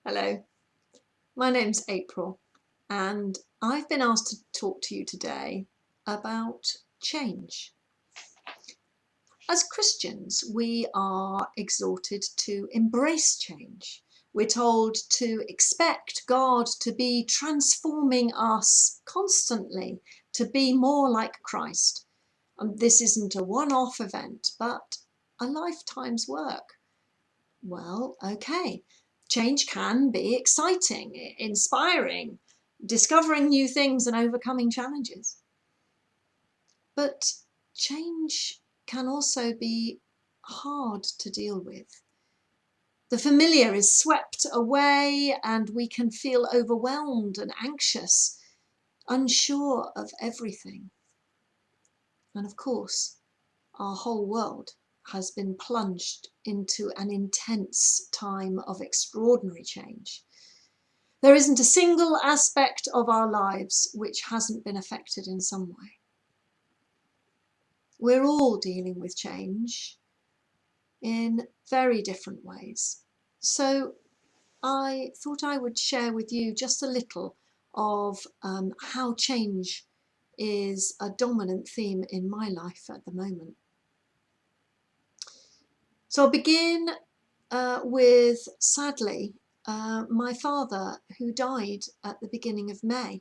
Hello, my name's April, and I've been asked to talk to you today about change. As Christians, we are exhorted to embrace change. We're told to expect God to be transforming us constantly to be more like Christ. This isn't a one-off event, but a lifetime's work. Well, okay. Change can be exciting, inspiring, discovering new things and overcoming challenges. But change can also be hard to deal with. The familiar is swept away and we can feel overwhelmed and anxious, unsure of everything. And of course, our whole world has been plunged into an intense time of extraordinary change. There isn't a single aspect of our lives which hasn't been affected in some way. We're all dealing with change in very different ways. So I thought I would share with you just a little of how change is a dominant theme in my life at the moment. So I'll begin with, sadly, my father, who died at the beginning of May.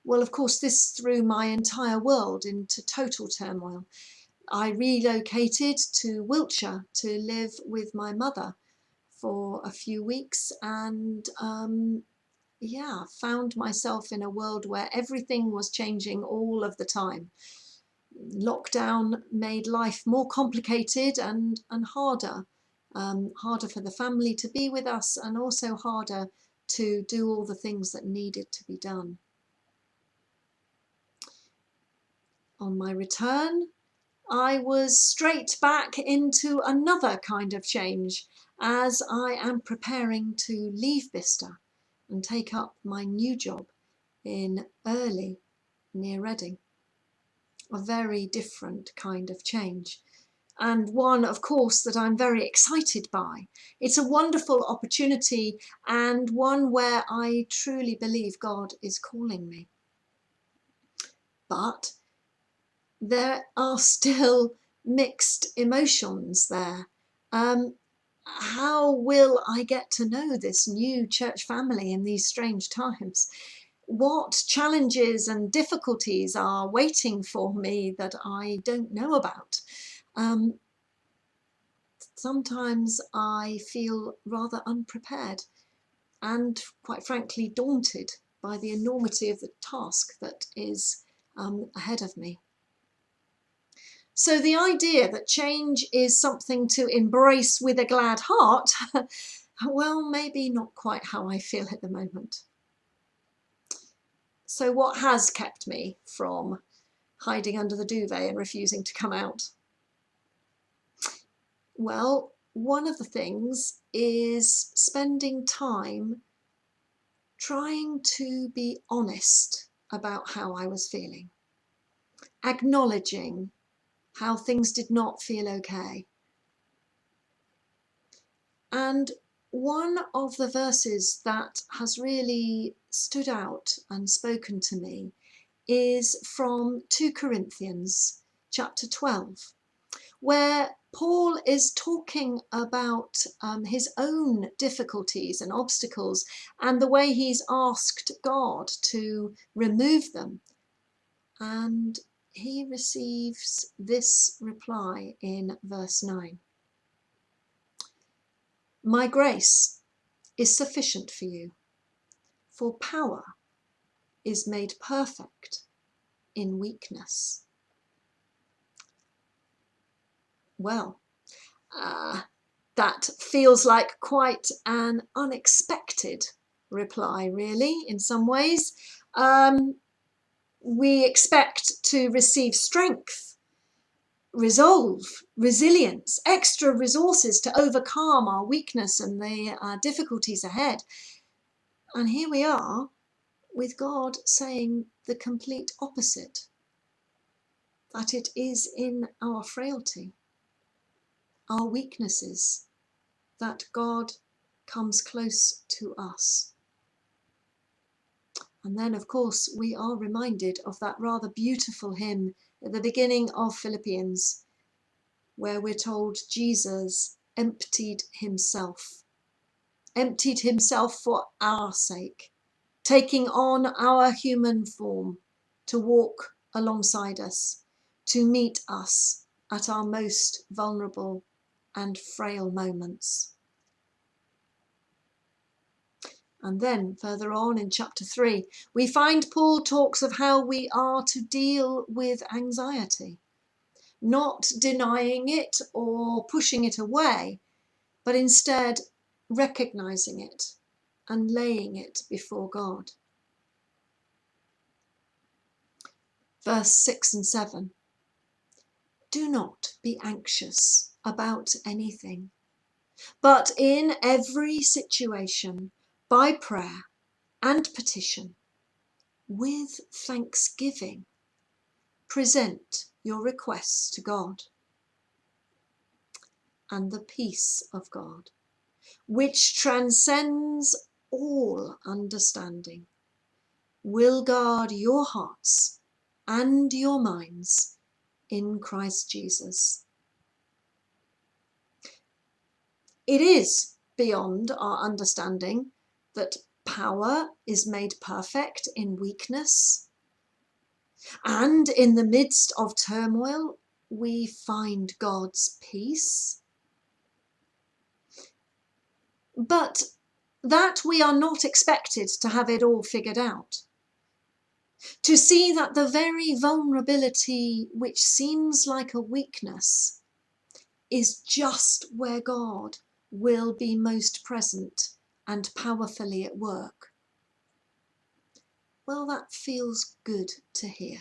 Well, of course, this threw my entire world into total turmoil. I relocated to Wiltshire to live with my mother for a few weeks and found myself in a world where everything was changing all of the time. Lockdown made life more complicated and harder. Harder for the family to be with us and also harder to do all the things that needed to be done. On my return, I was straight back into another kind of change as I am preparing to leave Bicester and take up my new job in Early near Reading. A very different kind of change, and one, of course, that I'm very excited by. It's a wonderful opportunity and one where I truly believe God is calling me. But there are still mixed emotions there. How will I get to know this new church family in these strange times? What challenges and difficulties are waiting for me that I don't know about? Sometimes I feel rather unprepared and, quite frankly, daunted by the enormity of the task that is ahead of me. So the idea that change is something to embrace with a glad heart, well, maybe not quite how I feel at the moment. So what has kept me from hiding under the duvet and refusing to come out? Well, one of the things is spending time trying to be honest about how I was feeling, acknowledging how things did not feel okay. And one of the verses that has really stood out and spoken to me is from 2 Corinthians chapter 12, where Paul is talking about his own difficulties and obstacles and the way he's asked God to remove them. And he receives this reply in verse 9. My grace is sufficient for you, for power is made perfect in weakness. Well, that feels like quite an unexpected reply, really, in some ways. We expect to receive strength, resolve, resilience, extra resources to overcome our weakness and the difficulties ahead. And here we are with God saying the complete opposite, that it is in our frailty, our weaknesses, that God comes close to us. And then, of course, we are reminded of that rather beautiful hymn at the beginning of Philippians, where we're told Jesus emptied himself for our sake, taking on our human form to walk alongside us, to meet us at our most vulnerable and frail moments. And then further on in chapter 3, we find Paul talks of how we are to deal with anxiety, not denying it or pushing it away, but instead recognizing it and laying it before God. Verse 6 and 7. Do not be anxious about anything, but in every situation, by prayer and petition, with thanksgiving, present your requests to God. And the peace of God, which transcends all understanding, will guard your hearts and your minds in Christ Jesus. It is beyond our understanding that power is made perfect in weakness, and in the midst of turmoil we find God's peace. But that we are not expected to have it all figured out. To see that the very vulnerability which seems like a weakness is just where God will be most present and powerfully at work. Well, that feels good to hear.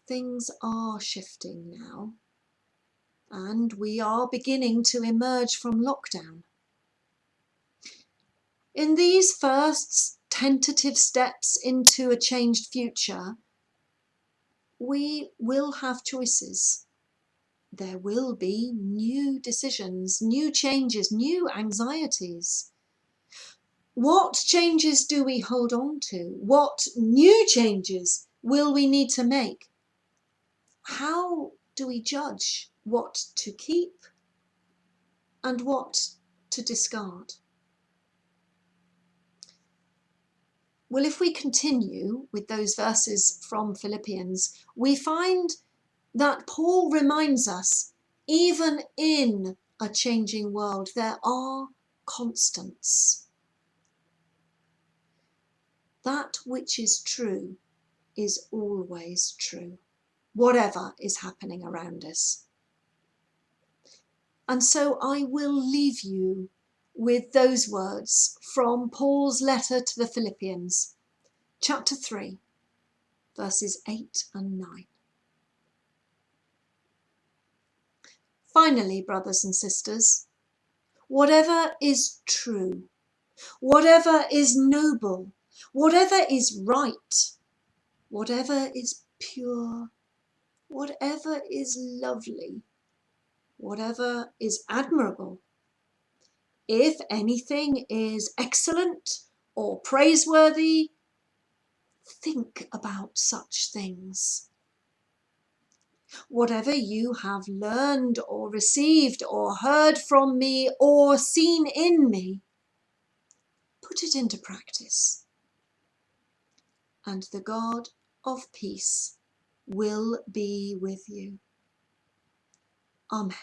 Things are shifting now, and we are beginning to emerge from lockdown. In these first tentative steps into a changed future, we will have choices. There will be new decisions, new changes, new anxieties. What changes do we hold on to? What new changes will we need to make? How do we judge what to keep and what to discard? Well, if we continue with those verses from Philippians, we find that Paul reminds us, even in a changing world, there are constants. That which is true is always true, whatever is happening around us. And so I will leave you with those words from Paul's letter to the Philippians, chapter 3, verses 8 and 9. Finally, brothers and sisters, whatever is true, whatever is noble, whatever is right, whatever is pure, whatever is lovely, whatever is admirable, if anything is excellent or praiseworthy, think about such things. Whatever you have learned or received or heard from me or seen in me, put it into practice. And the God of peace will be with you. Amen.